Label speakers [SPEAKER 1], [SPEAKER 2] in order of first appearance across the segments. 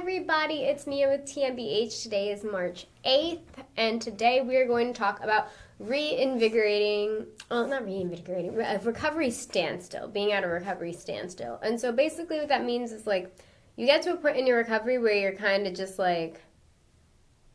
[SPEAKER 1] everybody, it's Mia with TMBH. Today is March 8th, and today we are going to talk about recovery standstill, being at a recovery standstill. And so basically what that means is like, you get to a point in your recovery where you're kind of just like,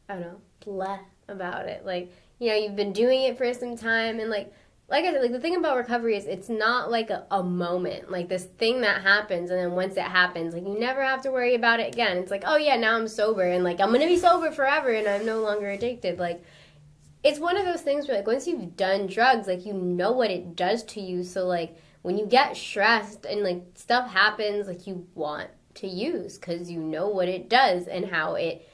[SPEAKER 1] I don't know, bleh about it. Like, you know, you've been doing it for some time, and like I said, like the thing about recovery is it's not like a moment, like this thing that happens, and then once it happens, like you never have to worry about it again. It's like, oh yeah, now I'm sober, and like I'm gonna be sober forever, and I'm no longer addicted. Like, it's one of those things where like once you've done drugs, like you know what it does to you. So like when you get stressed and like stuff happens, like you want to use because you know what it does and how it.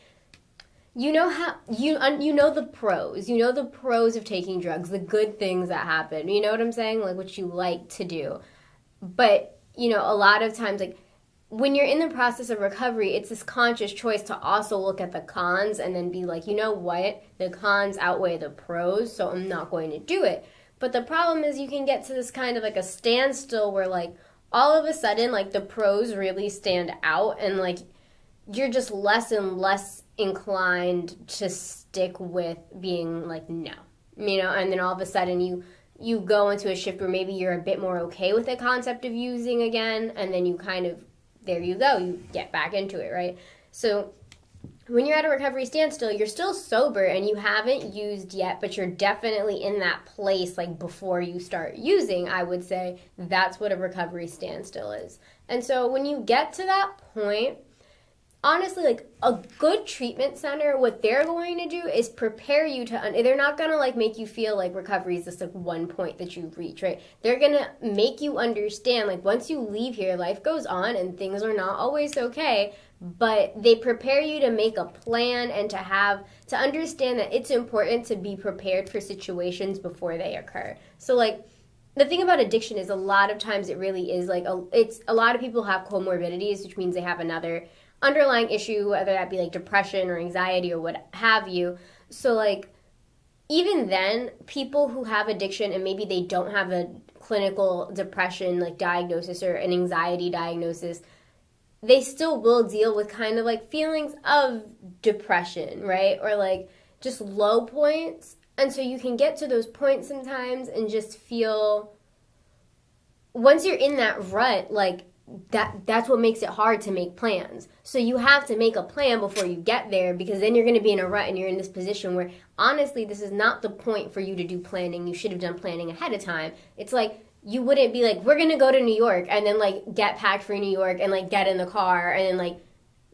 [SPEAKER 1] You know how you know the pros. You know the pros of taking drugs, the good things that happen. You know what I'm saying? Like what you like to do. But, you know, a lot of times like when you're in the process of recovery, it's this conscious choice to also look at the cons and then be like, you know what? The cons outweigh the pros, so I'm not going to do it. But the problem is you can get to this kind of like a standstill where like all of a sudden like the pros really stand out, and like you're just less and less inclined to stick with being like no, you know, and then all of a sudden you go into a shift where maybe you're a bit more okay with the concept of using again, and then you kind of, there you go, you get back into it, right? So when you're at a recovery standstill, you're still sober and you haven't used yet, but you're definitely in that place like before you start using. I would say that's what a recovery standstill is. And so when you get to that point, honestly, like a good treatment center, what they're going to do is prepare you to, they're not going to like make you feel like recovery is just like one point that you reach, right? They're going to make you understand like once you leave here, life goes on and things are not always okay, but they prepare you to make a plan and to understand that it's important to be prepared for situations before they occur. So like, the thing about addiction is a lot of times it really is like, a lot of people have comorbidities, which means they have another underlying issue, whether that be like depression or anxiety or what have you. So like even then, people who have addiction and maybe they don't have a clinical depression like diagnosis or an anxiety diagnosis, they still will deal with kind of like feelings of depression, right? Or like just low points. And so you can get to those points sometimes and just feel, once you're in that rut, like that's what makes it hard to make plans. So you have to make a plan before you get there, because then you're going to be in a rut and you're in this position where honestly this is not the point for you to do planning. You should have done planning ahead of time. It's like you wouldn't be like, we're going to go to New York and then like get packed for New York and like get in the car and then like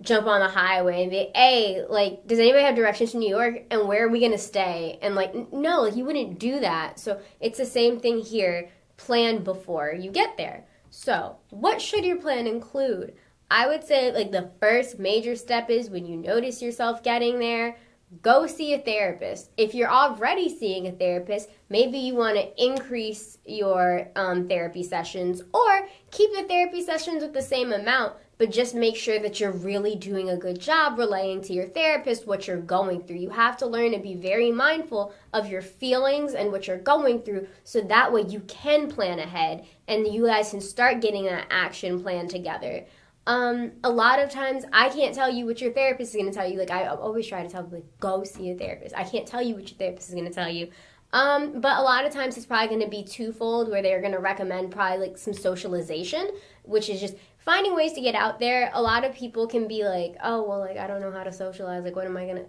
[SPEAKER 1] jump on the highway and be, hey, like, does anybody have directions to New York and where are we going to stay? And like, no, like you wouldn't do that. So it's the same thing here. Plan before you get there. So, what should your plan include? I would say like the first major step is when you notice yourself getting there, go see a therapist. If you're already seeing a therapist, maybe you want to increase your therapy sessions, or keep the therapy sessions with the same amount, but just make sure that you're really doing a good job relaying to your therapist what you're going through. You have to learn to be very mindful of your feelings and what you're going through, so that way you can plan ahead and you guys can start getting that action plan together. A lot of times I can't tell you what your therapist is going to tell you. Like I always try to tell people, like, go see a therapist. I can't tell you what your therapist is going to tell you. But a lot of times it's probably going to be twofold, where they're going to recommend probably like some socialization, which is just finding ways to get out there. A lot of people can be like, oh, well, like, I don't know how to socialize. Like, who am I going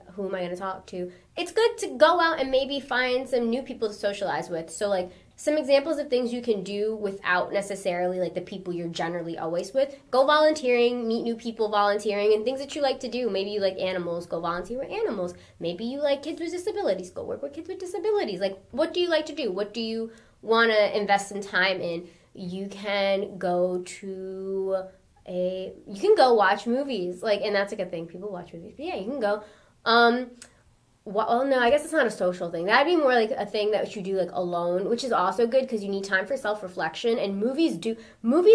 [SPEAKER 1] to talk to? It's good to go out and maybe find some new people to socialize with. So like some examples of things you can do without necessarily like the people you're generally always with. Go volunteering, meet new people volunteering, and things that you like to do. Maybe you like animals, go volunteer with animals. Maybe you like kids with disabilities, go work with kids with disabilities. Like, what do you like to do? What do you want to invest some time in? You can go watch movies, like, and that's like a thing. People watch movies, but yeah, you can go. Well, no, I guess it's not a social thing. That'd be more like a thing that you do like alone, which is also good because you need time for self-reflection. And movies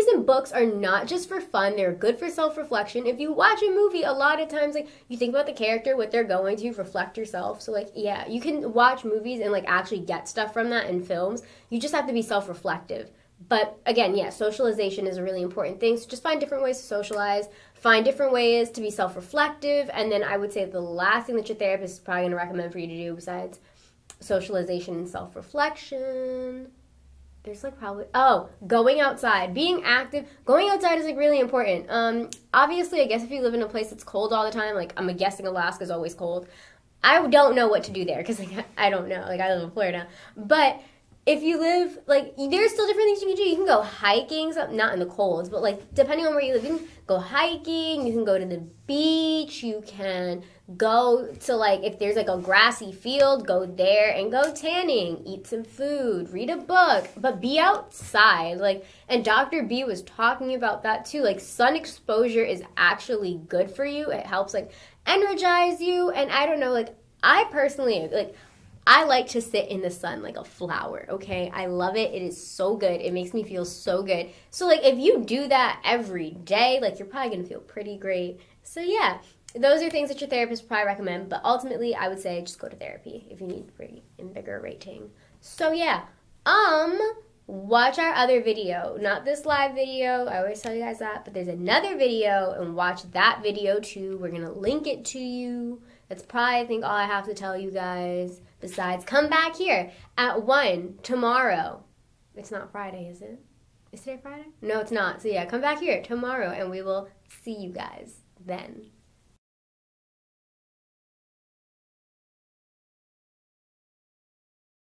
[SPEAKER 1] and books are not just for fun. They're good for self-reflection. If you watch a movie, a lot of times like you think about the character, what they're going to, reflect yourself. So like, yeah, you can watch movies and like actually get stuff from that in films. You just have to be self-reflective. But again, yeah, socialization is a really important thing. So just find different ways to socialize, find different ways to be self-reflective, and then I would say the last thing that your therapist is probably going to recommend for you to do besides socialization and self-reflection, there's like probably, going outside, being active. Going outside is like really important. Obviously, I guess if you live in a place that's cold all the time, like I'm guessing Alaska's always cold, I don't know what to do there because like, I don't know. Like I live in Florida, but if you live, like, there's still different things you can do. You can go hiking, not in the colds, but, like, depending on where you live, you can go hiking, you can go to the beach, you can go to, like, if there's, like, a grassy field, go there and go tanning, eat some food, read a book, but be outside, like, and Dr. B was talking about that, too. Like, sun exposure is actually good for you. It helps, like, energize you, and I don't know, like, I personally, like, I like to sit in the sun like a flower, okay? I love it. It is so good. It makes me feel so good. So, like, if you do that every day, like, you're probably going to feel pretty great. So, yeah, those are things that your therapist probably recommend. But ultimately, I would say just go to therapy if you need invigorating. So, yeah, watch our other video. Not this live video. I always tell you guys that. But there's another video, and watch that video, too. We're going to link it to you. That's probably, I think, all I have to tell you guys. Besides, come back here at 1 tomorrow. It's not Friday, is it? Is today Friday? No, it's not. So yeah, come back here tomorrow and we will see you guys then.